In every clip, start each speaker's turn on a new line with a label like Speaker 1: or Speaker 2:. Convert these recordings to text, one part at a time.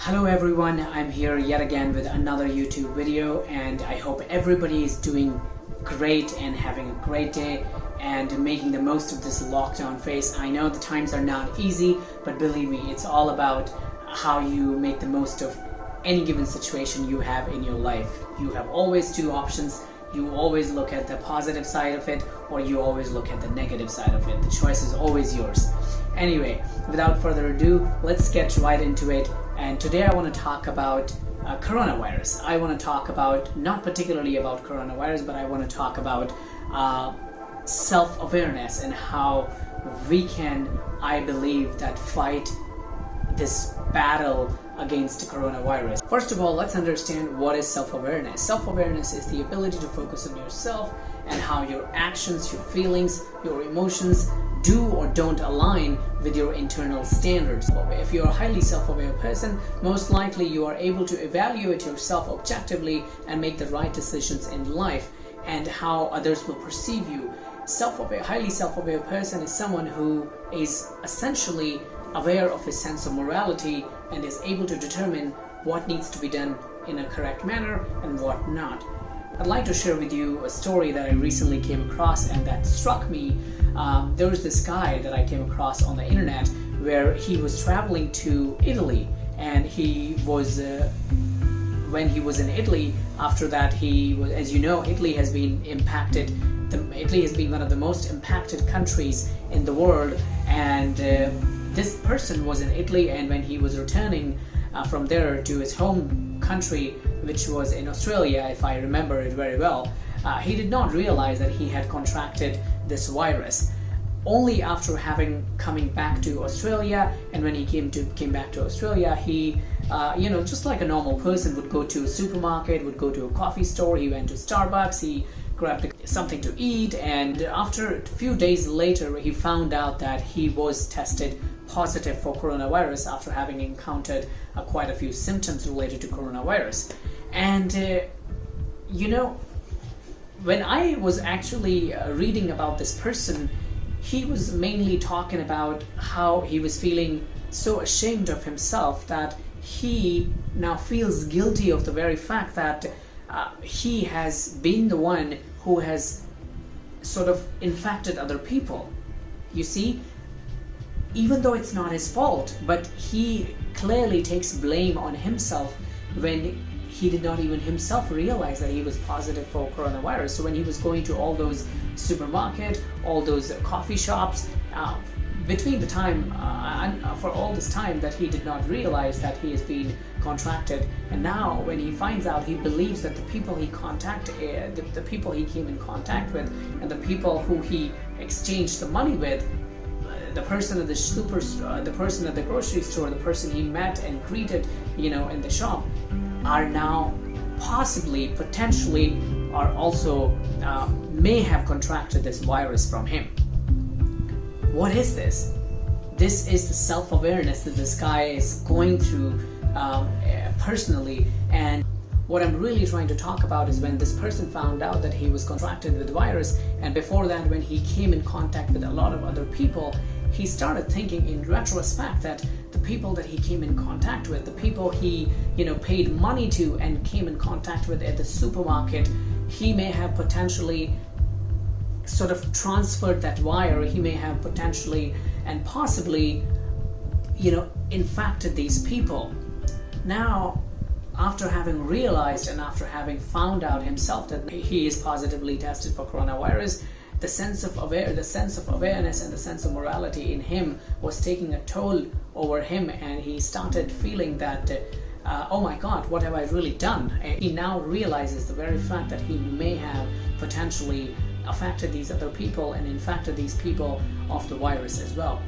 Speaker 1: Hello everyone, I'm here yet again with another YouTube video, and I hope everybody is doing great and having a great day and making the most of this lockdown phase. I know the times are not easy, but believe me, it's all about how you make the most of any given situation you have in your life. You have always two options. You always look at the positive side of it, or you always look at the negative side of it. The choice is always yours. Anyway, without further ado, let's get right into it. And today I want to talk about coronavirus. I want to talk about, not particularly about coronavirus, but I want to talk about self-awareness and how we can, I believe, that fight this battle against coronavirus. First of all, let's understand what is self-awareness. Self-awareness is the ability to focus on yourself and how your actions, your feelings, your emotions do or don't align with your internal standards. If you're a highly self-aware person, most likely you are able to evaluate yourself objectively and make the right decisions in life and how others will perceive you. Highly self-aware person is someone who is essentially aware of his sense of morality and is able to determine what needs to be done in a correct manner and what not. I'd like to share with you a story that I recently came across and that struck me. There was this guy that I came across on the internet where he was traveling to Italy, and he was when he was in Italy, after that he was, as you know, Italy has been impacted. Italy has been one of the most impacted countries in the world, and this person was in Italy, and when he was returning from there to his home country, which was in Australia, if I remember it very well, he did not realize that he had contracted this virus. Only after coming back to Australia, and when he came back to Australia, he just like a normal person would go to a supermarket, would go to a coffee store, he went to Starbucks, he grabbed something to eat, and after a few days later he found out that he was tested positive for coronavirus after having encountered quite a few symptoms related to coronavirus. And when I was actually reading about this person, he was mainly talking about how he was feeling so ashamed of himself that he now feels guilty of the very fact that he has been the one who has sort of infected other people. You see, even though it's not his fault, but he clearly takes blame on himself when he did not even himself realize that he was positive for coronavirus. So when he was going to all those supermarket, all those coffee shops, between the time for all this time that he did not realize that he has been contracted, and now when he finds out, he believes that the people he contacted, the people he came in contact with, and the people who he exchanged the money with, the person at the superstore, the person at the grocery store, the person he met and greeted, in the shop, are now potentially, are also may have contracted this virus from him. What is this? This is the self-awareness that this guy is going through personally. And what I'm really trying to talk about is when this person found out that he was contracted with the virus, and before that, when he came in contact with a lot of other people, he started thinking in retrospect that the people that he came in contact with, the people he paid money to and came in contact with at the supermarket, he may have potentially sort of transferred that wire. He may have potentially and possibly infected these people. Now, after having realized and after having found out himself that he is positively tested for coronavirus, the sense of awareness and the sense of morality in him was taking a toll over him, and he started feeling that oh my God, what have I really done? And he now realizes the very fact that he may have potentially affected these other people and infected these people of the virus as well.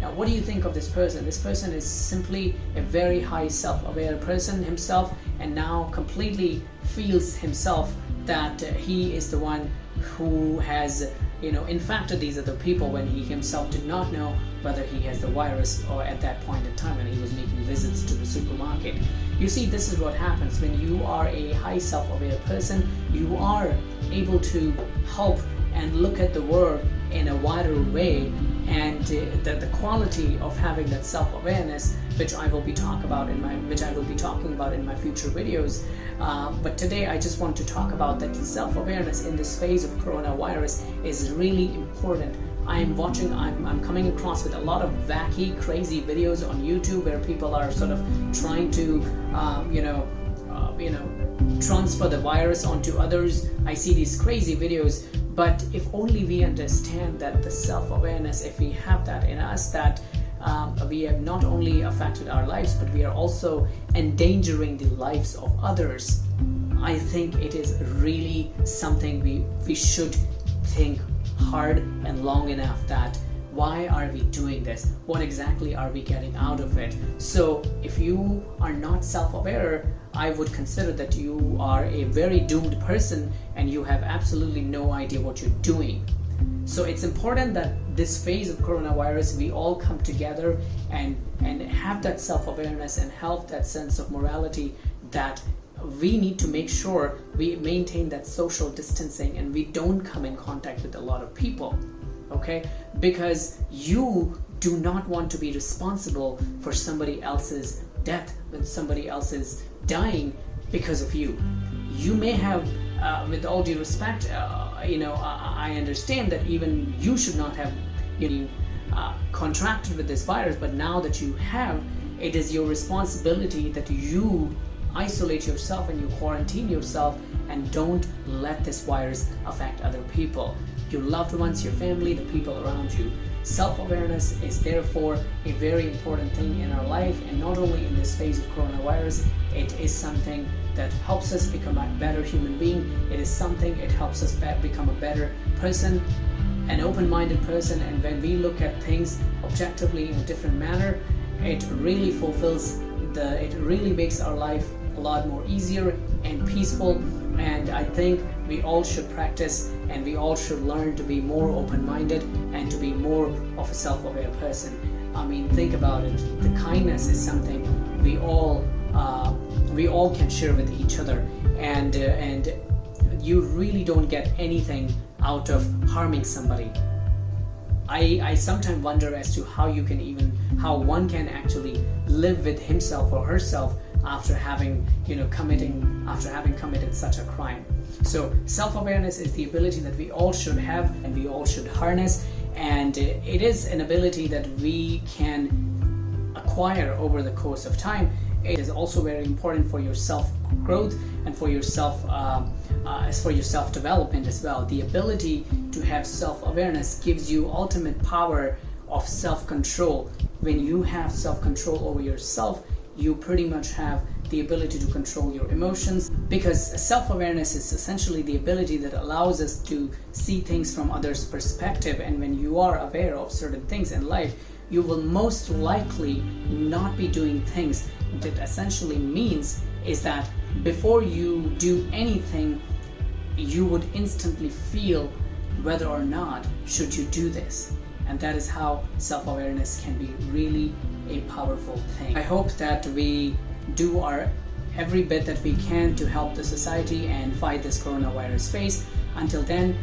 Speaker 1: Now, what do you think of this person? This person is simply a very high self-aware person himself, and now completely feels himself that he is the one who has infected these other people, when he himself did not know whether he has the virus, or at that point in time when he was making visits to the supermarket. You see, this is what happens when you are a high self-aware person. You are able to help and look at the world in a wider way and the quality of having that self-awareness, which I will be talking about in my future videos. But today I just want to talk about that self-awareness in this phase of coronavirus is really important. I'm coming across with a lot of wacky, crazy videos on YouTube where people are sort of trying to, transfer the virus onto others. I see these crazy videos, but if only we understand that the self-awareness, if we have that in us, that we have not only affected our lives, but we are also endangering the lives of others. I think it is really something we should think hard and long enough that why are we doing this? What exactly are we getting out of it? So if you are not self-aware, I would consider that you are a very doomed person and you have absolutely no idea what you're doing. So it's important that this phase of coronavirus, we all come together and have that self-awareness and have that sense of morality that we need to make sure we maintain that social distancing and we don't come in contact with a lot of people, okay? Because you do not want to be responsible for somebody else's death when somebody else is dying because of you. You may have, with all due respect, I understand that even you should not have been contracted with this virus, but now that you have, it is your responsibility that you isolate yourself and you quarantine yourself and don't let this virus affect other people, your loved ones, your family, the people around you. Self-awareness is therefore a very important thing in our life, and not only in this phase of coronavirus, it is something that helps us become a better human being. It helps us become a better person, an open-minded person, and when we look at things objectively in a different manner, it really it really makes our life a lot more easier and peaceful. And I think we all should practice and we all should learn to be more open-minded and to be more of a self-aware person. I mean, think about it. The kindness is something we all can share with each other, and you really don't get anything out of harming somebody. I sometimes wonder as to how one can actually live with himself or herself after having committed such a crime. So self-awareness is the ability that we all should have and we all should harness, and it is an ability that we can acquire over the course of time. It is also very important for your self-growth and for your self-development as well. The ability to have self-awareness gives you ultimate power of self-control. When you have self-control over yourself, you pretty much have the ability to control your emotions, because self-awareness is essentially the ability that allows us to see things from others' perspective. And when you are aware of certain things in life, you will most likely not be doing things. What it essentially means is that before you do anything, you would instantly feel whether or not should you do this. And that is how self-awareness can be really a powerful thing. I hope that we do our every bit that we can to help the society and fight this coronavirus phase. Until then,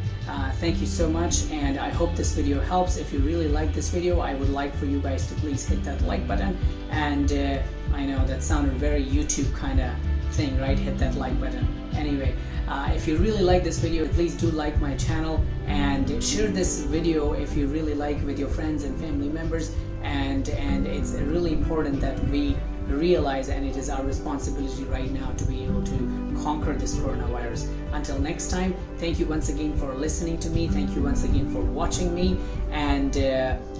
Speaker 1: thank you so much, and I hope this video helps. If you really like this video, I would like for you guys to please hit that like button. And I know that sounded very YouTube kind of thing, right? Hit that like button. Anyway, if you really like this video, please do like my channel and share this video if you really like with your friends and family members. And it's really important that we realize, and it is our responsibility right now to be able to conquer this coronavirus. Until next time, thank you once again for listening to me. Thank you once again for watching me, and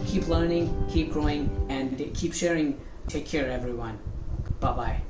Speaker 1: keep learning, keep growing, and keep sharing. Take care, everyone. Bye-bye.